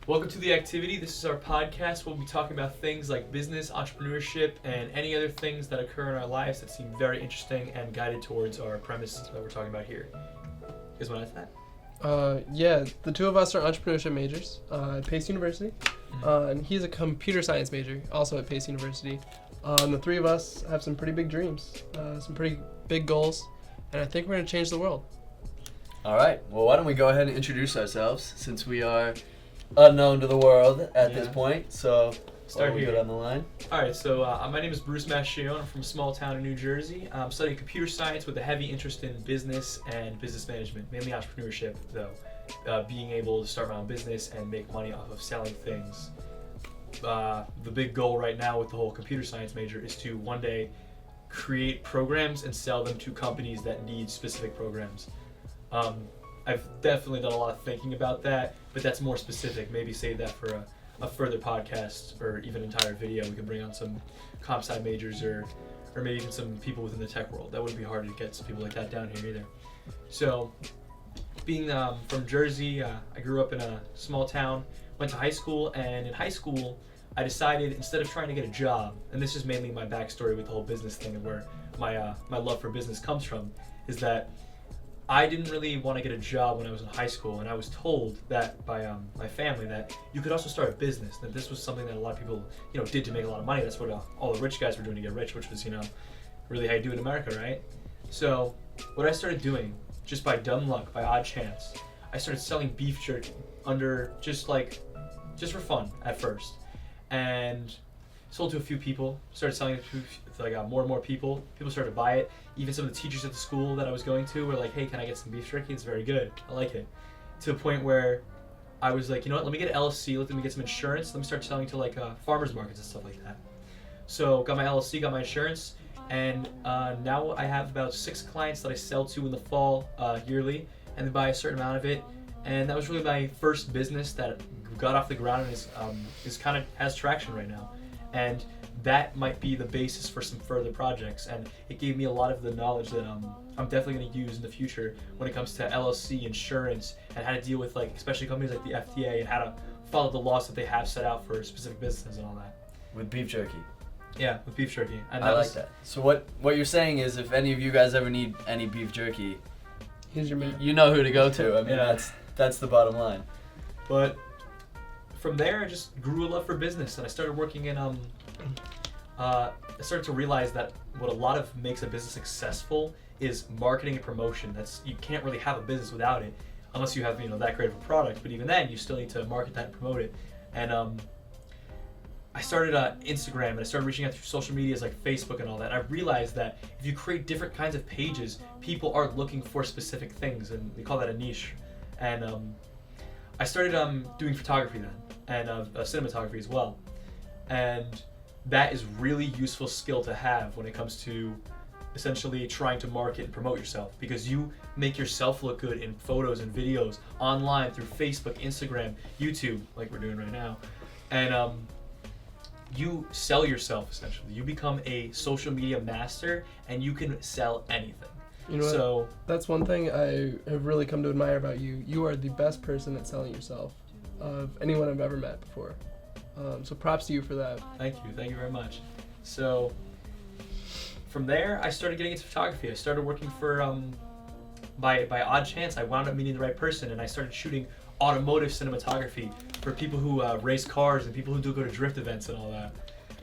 Welcome to the Activity. This is our podcast. We'll be talking about things like business, entrepreneurship, and any other things that occur in our lives that seem very interesting and guided towards our premise that we're talking about here. You guys want to add to that? Yeah, the two of us are entrepreneurship majors at Pace University, and he's a computer science major, also at Pace University. The three of us have some pretty big dreams, some pretty big goals, and I think we're going to change the world. All right. Well, why don't we go ahead and introduce ourselves, since we are unknown to the world at this point. So Start we here. go down the line. All right, so my name is Bruce Mascione. I'm from a small town in New Jersey. I'm studying computer science with a heavy interest in business and business management, mainly entrepreneurship, though. Being able to start my own business and make money off of selling things. The big goal right now with the whole computer science major is to one day create programs and sell them to companies that need specific programs. I've definitely done a lot of thinking about that, but that's more specific. Maybe save that for a further podcast or even entire video. We can bring on some comp sci majors or maybe even some people within the tech world. That wouldn't be hard to get some people like that down here either. So, being from Jersey, I grew up in a small town, went to high school, and in high school, I decided instead of trying to get a job, and this is mainly my backstory with the whole business thing and where my love for business comes from, is that I didn't really want to get a job when I was in high school, and I was told that by my family that you could also start a business, that this was something that a lot of people, did to make a lot of money. That's what all the rich guys were doing to get rich, which was, really how you do it in America, right? So what I started doing, just by dumb luck, by odd chance, I started selling beef jerky under just for fun at first, and sold to a few people, started selling it to more and more people. People started to buy it. Even some of the teachers at the school that I was going to were like, hey, can I get some beef jerky? It's very good. I like it. To the point where I was like, you know what, let me get an LLC, let me get some insurance, let me start selling to farmers markets and stuff like that. So got my LLC, got my insurance, and now I have about 6 clients that I sell to in the fall yearly, and they buy a certain amount of it. And that was really my first business that got off the ground and is kind of has traction right now. And that might be the basis for some further projects, and it gave me a lot of the knowledge that I'm definitely going to use in the future when it comes to LLC, insurance, and how to deal with especially companies like the FDA and how to follow the laws that they have set out for specific businesses and all that. With beef jerky. Yeah, with beef jerky. And I like that. So what you're saying is, if any of you guys ever need any beef jerky, Here's your man. you know who to go to. I mean, Yeah. that's the bottom line. But from there, I just grew a love for business, and I started working in I started to realize that what a lot of makes a business successful is marketing and promotion. You can't really have a business without it, unless you have that great of a product. But even then, you still need to market that and promote it. And I started Instagram, and I started reaching out through social medias like Facebook and all that. And I realized that if you create different kinds of pages, people are looking for specific things, and we call that a niche. And I started doing photography then, and cinematography as well. And that is really useful skill to have when it comes to essentially trying to market and promote yourself, because you make yourself look good in photos and videos online through Facebook, Instagram, YouTube, like we're doing right now. And you sell yourself essentially. You become a social media master, and you can sell anything. You know So what? That's one thing I have really come to admire about you. You are the best person at selling yourself of anyone I've ever met before. So props to you for that. Thank you very much. So from there, I started getting into photography. I started working for, by odd chance, I wound up meeting the right person, and I started shooting automotive cinematography for people who race cars and people who do go to drift events and all that.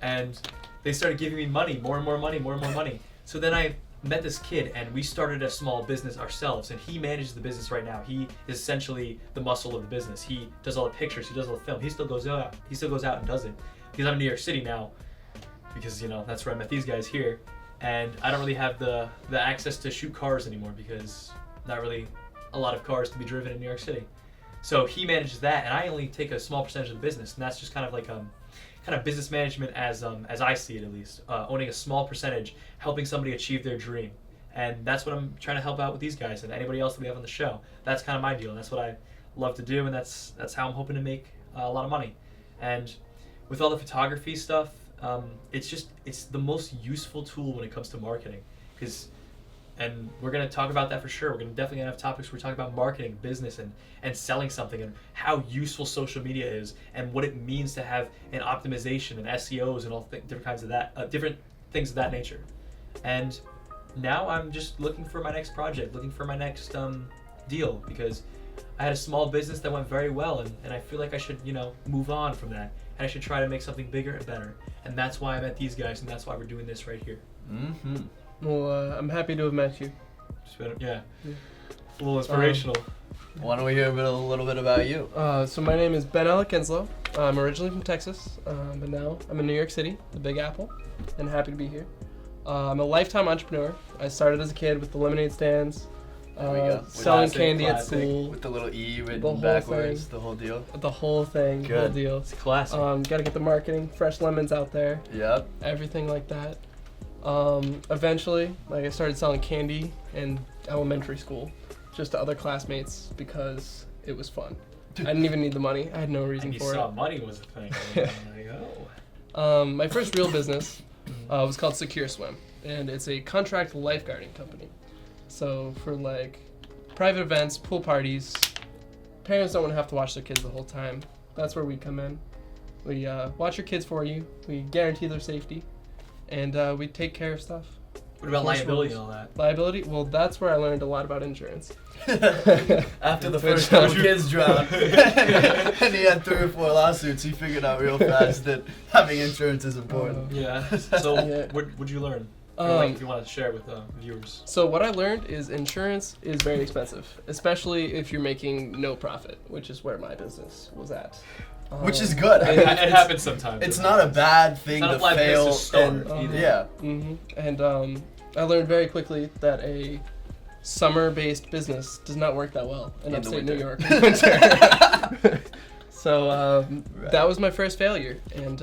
And they started giving me money, more and more money. So then I met this kid, and we started a small business ourselves, and he manages the business right now. He is essentially the muscle of the business. He does all the pictures, he does all the film. He still goes out and does it. Because I'm in New York City now, because that's where I met these guys here, and I don't really have the access to shoot cars anymore, because not really a lot of cars to be driven in New York City. So he manages that, and I only take a small percentage of the business, and that's just kind of like business management as I see it, at least, owning a small percentage, helping somebody achieve their dream. And that's what I'm trying to help out with these guys and anybody else that we have on the show. That's kind of my deal, and that's what I love to do, and that's how I'm hoping to make a lot of money. And with all the photography stuff, it's the most useful tool when it comes to marketing, because And we're going to talk about that for sure. We're going to definitely have topics where we talk about marketing, business, and selling something, and how useful social media is, and what it means to have an optimization and SEOs and all different kinds of that, different things of that nature. And now I'm just looking for my next project, looking for my next deal, because I had a small business that went very well, and I feel like I should, move on from that, and I should try to make something bigger and better. And that's why I met these guys, and that's why we're doing this right here. Mm-hmm. Well, I'm happy to have met you. Yeah. A little inspirational. Why don't we hear a little bit about you? So my name is Ben Alec Kinslow. I'm originally from Texas, but now I'm in New York City, the Big Apple, and happy to be here. I'm a lifetime entrepreneur. I started as a kid with the lemonade stands, There we go. selling Classic, candy at classic. school, With the little E The written whole backwards, thing. the whole deal. the whole thing, the whole Good. deal. It's classic. Got to get the marketing, fresh lemons out there, Yep. everything like that. Eventually, I started selling candy in elementary school, just to other classmates because it was fun. I didn't even need the money. I had no reason and you for saw it. money was a thing. I'm like, oh. My first real business was called Secure Swim, and it's a contract lifeguarding company. So for private events, pool parties, parents don't want to have to watch their kids the whole time. That's where we come in. We watch your kids for you. We guarantee their safety, and we take care of stuff. What about Enforce liability rules. and all that? Liability? Well, that's where I learned a lot about insurance. After the first couple kids drowned, and he had 3 or 4 lawsuits, he figured out real fast that having insurance is important. Yeah. So, Yeah. what'd you learn? If you want to share with the viewers. So what I learned is insurance is very expensive, especially if you're making no profit, which is where my business was at. Which is good. I It, mean, it happens sometimes. It's not a bad thing It's not to a bad place fail. to start and, either. yeah. And I learned very quickly that a summer-based business does not work that well in In the upstate New winter. York in winter. So Right. that was my first failure, and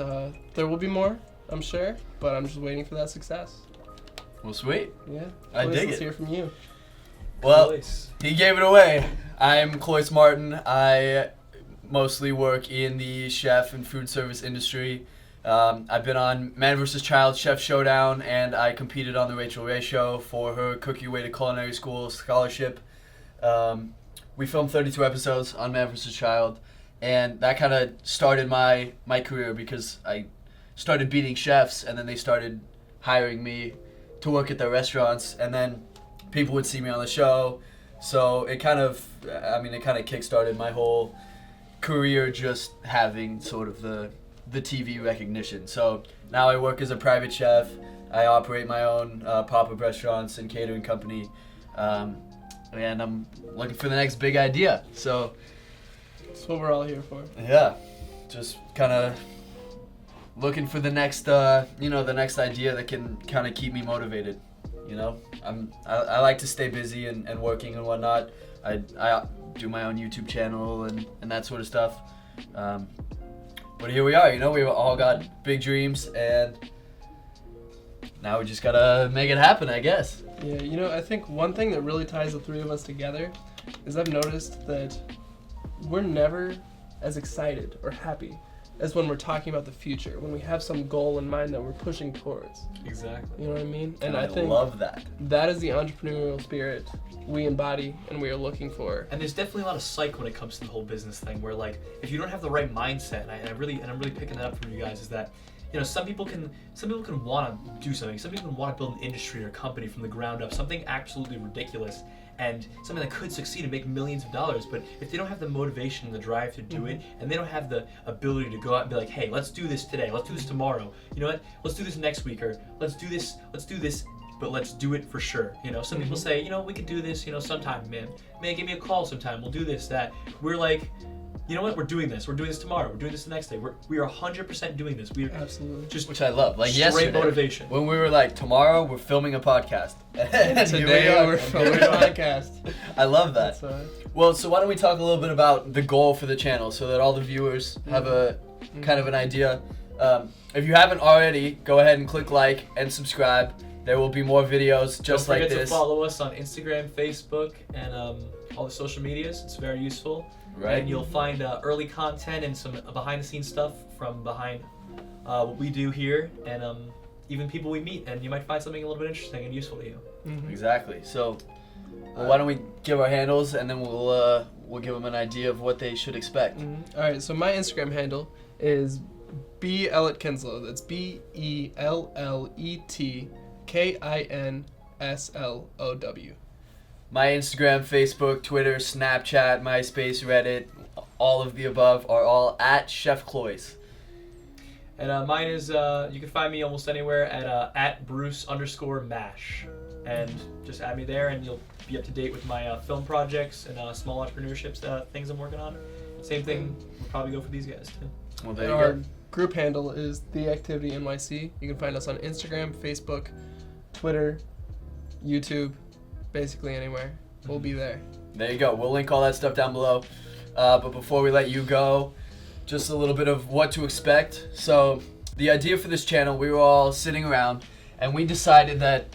there will be more, I'm sure, but I'm just waiting for that success. Well, sweet. Yeah. I Clovis, dig let's it. hear from you. Well, Nice. he gave it away. I'm Clovis Martin. I mostly work in the chef and food service industry. I've been on Man vs. Child Chef Showdown, and I competed on the Rachel Ray Show for her Cook Your Way to Culinary School scholarship. We filmed 32 episodes on Man vs. Child, and that kind of started my career because I started beating chefs, and then they started hiring me to work at their restaurants, and then people would see me on the show. So it kind of kickstarted my whole career, just having sort of the TV recognition. So now I work as a private chef. I operate my own pop-up restaurants and catering company, and I'm looking for the next big idea. So That's what we're all here for. yeah, just kind of looking for the next the next idea that can kind of keep me motivated. I like to stay busy and working and whatnot. I do my own YouTube channel and that sort of stuff. But here we are, we've all got big dreams, and now we just gotta make it happen, I guess. Yeah, I think one thing that really ties the three of us together is I've noticed that we're never as excited or happy as when we're talking about the future, when we have some goal in mind that we're pushing towards. Exactly. You know what I mean? And I think love that. that is the entrepreneurial spirit we embody and we are looking for. And there's definitely a lot of psych when it comes to the whole business thing, where if you don't have the right mindset, and I'm really picking that up from you guys, is that some people can want to do something. Some people can want to build an industry or company from the ground up, something absolutely ridiculous, and something that could succeed and make millions of dollars. But if they don't have the motivation and the drive to do it, and they don't have the ability to go out and be like, hey, let's do this today, let's do this tomorrow, you know what, let's do this next week, or let's do this, but let's do it for sure. Some people say, we could do this, sometime, man, give me a call sometime, we'll do this, that. We're like, you know what, we're doing this tomorrow, we're doing this the next day, we are 100% doing this. We are Absolutely. just Which I love. Like straight yesterday, motivation. when we were like, tomorrow we're filming a podcast. And here we Today are. we're filming a podcast. I love that. That's, Well, so why don't we talk a little bit about the goal for the channel so that all the viewers have a kind of an idea. If you haven't already, go ahead and click like and subscribe. There will be more videos just Don't like forget this. to follow us on Instagram, Facebook, and all the social medias. It's very useful. Right. And you'll find early content and some behind-the-scenes stuff from behind what we do here, and even people we meet. And you might find something a little bit interesting and useful to you. Exactly. So, well, why don't we give our handles and then we'll give them an idea of what they should expect. All right. So my Instagram handle is BElletKinslow. That's BELLETKINSLOW. My Instagram, Facebook, Twitter, Snapchat, MySpace, Reddit, all of the above are all at Chef Cloyce. And mine is, you can find me almost anywhere at Bruce_Mash. And just add me there and you'll be up to date with my film projects and small entrepreneurship things I'm working on. Same thing, we'll probably go for these guys too. Well, there you Our go. group handle is the Activity NYC. You can find us on Instagram, Facebook, Twitter, YouTube, basically anywhere. We'll be there. There you go. We'll link all that stuff down below. But before we let you go, just a little bit of what to expect. So the idea for this channel, we were all sitting around and we decided that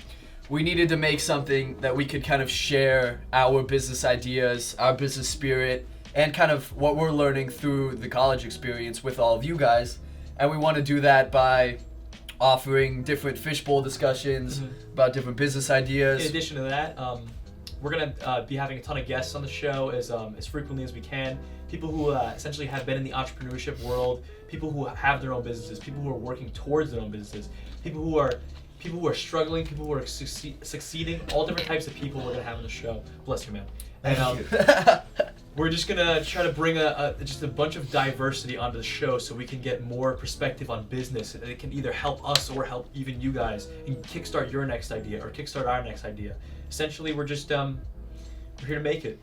we needed to make something that we could kind of share our business ideas, our business spirit, and kind of what we're learning through the college experience with all of you guys. And we want to do that by offering different fishbowl discussions about different business ideas. In addition to that, we're going to be having a ton of guests on the show as frequently as we can. People who essentially have been in the entrepreneurship world, people who have their own businesses, people who are working towards their own businesses, people who are struggling, people who are succeeding, all different types of people we're going to have on the show. Bless you, man. And we're just going to try to bring just a bunch of diversity onto the show so we can get more perspective on business. And it can either help us or help even you guys and kickstart your next idea or kickstart our next idea. Essentially, we're just we're here to make it.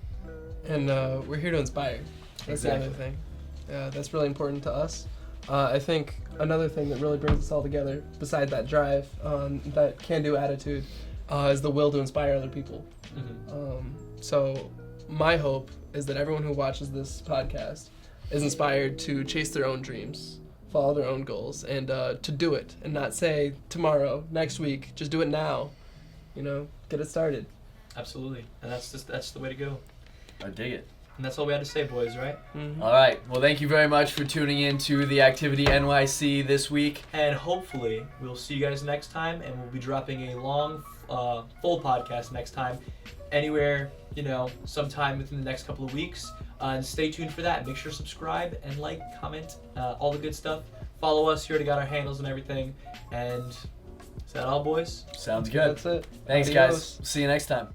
And we're here to inspire. That's the other thing. That's really important to us. I think another thing that really brings us all together, beside that drive, that can-do attitude, is the will to inspire other people. So my hope is that everyone who watches this podcast is inspired to chase their own dreams, follow their own goals, and to do it, and not say tomorrow, next week, just do it now. Get it started. Absolutely, and that's the way to go. I dig it. And that's all we had to say, boys, right? All right. Well, thank you very much for tuning in to the Activity NYC this week. And hopefully, we'll see you guys next time, and we'll be dropping a long, full podcast next time, anywhere, sometime within the next couple of weeks. And stay tuned for that. Make sure to subscribe and like, comment, all the good stuff. Follow us. You already got our handles and everything. And is that all, boys? Sounds good. That's it. Thanks, Adios. guys. See you next time.